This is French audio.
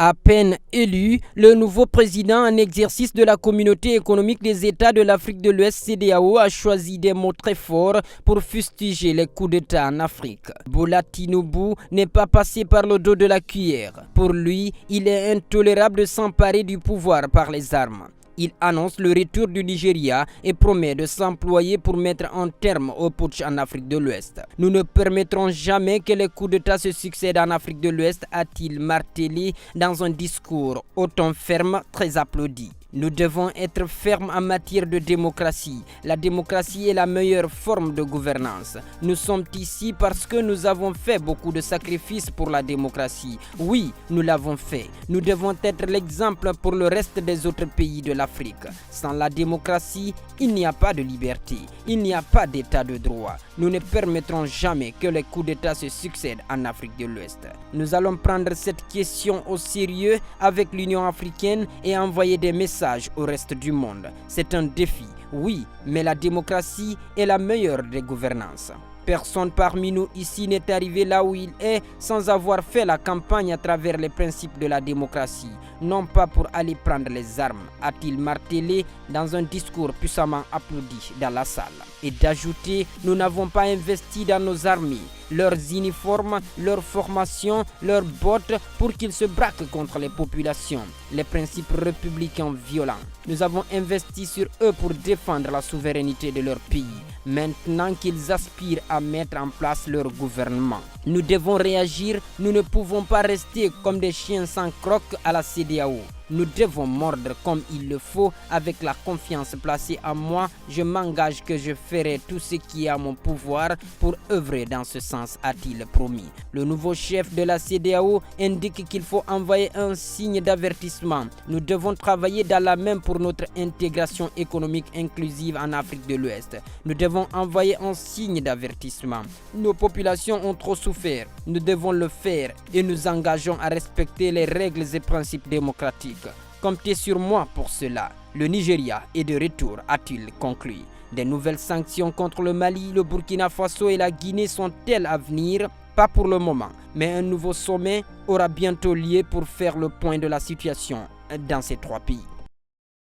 À peine élu, le nouveau président en exercice de la Communauté économique des États de l'Afrique de l'Ouest CEDEAO a choisi des mots très forts pour fustiger les coups d'État en Afrique. Bola Tinubu n'est pas passé par le dos de la cuillère. Pour lui, il est intolérable de s'emparer du pouvoir par les armes. Il annonce le retour du Nigeria et promet de s'employer pour mettre un terme au putsch en Afrique de l'Ouest. Nous ne permettrons jamais que les coups d'État se succèdent en Afrique de l'Ouest, a-t-il martelé dans un discours au ton ferme très applaudi. Nous devons être fermes en matière de démocratie. La démocratie est la meilleure forme de gouvernance. Nous sommes ici parce que nous avons fait beaucoup de sacrifices pour la démocratie. Oui, nous l'avons fait. Nous devons être l'exemple pour le reste des autres pays de l'Afrique. Sans la démocratie, il n'y a pas de liberté. Il n'y a pas d'état de droit. Nous ne permettrons jamais que les coups d'État se succèdent en Afrique de l'Ouest. Nous allons prendre cette question au sérieux avec l'Union africaine et envoyer des messages au reste du monde. C'est un défi, oui, mais la démocratie est la meilleure des gouvernances. Personne parmi nous ici n'est arrivé là où il est sans avoir fait la campagne à travers les principes de la démocratie, non pas pour aller prendre les armes, a-t-il martelé dans un discours puissamment applaudi dans la salle. Et d'ajouter, nous n'avons pas investi dans nos armées, leurs uniformes, leur formation, leurs bottes pour qu'ils se braquent contre les populations, les principes républicains violents. Nous avons investi sur eux pour défendre la souveraineté de leur pays, maintenant qu'ils aspirent à mettre en place leur gouvernement. Nous devons réagir, nous ne pouvons pas rester comme des chiens sans croc à la CEDEAO. Nous devons mordre comme il le faut. Avec la confiance placée en moi, je m'engage que je ferai tout ce qui est à mon pouvoir pour œuvrer dans ce sens, a-t-il promis. Le nouveau chef de la CEDEAO indique qu'il faut envoyer un signe d'avertissement. Nous devons travailler dans la main pour notre intégration économique inclusive en Afrique de l'Ouest. Nous devons envoyer un signe d'avertissement. Nos populations ont trop souffert. Nous devons le faire et nous engageons à respecter les règles et principes démocratiques. Comptez sur moi pour cela. Le Nigeria est de retour, a-t-il conclu. Des nouvelles sanctions contre le Mali, le Burkina Faso et la Guinée sont-elles à venir? Pas pour le moment, mais un nouveau sommet aura bientôt lieu pour faire le point de la situation dans ces trois pays.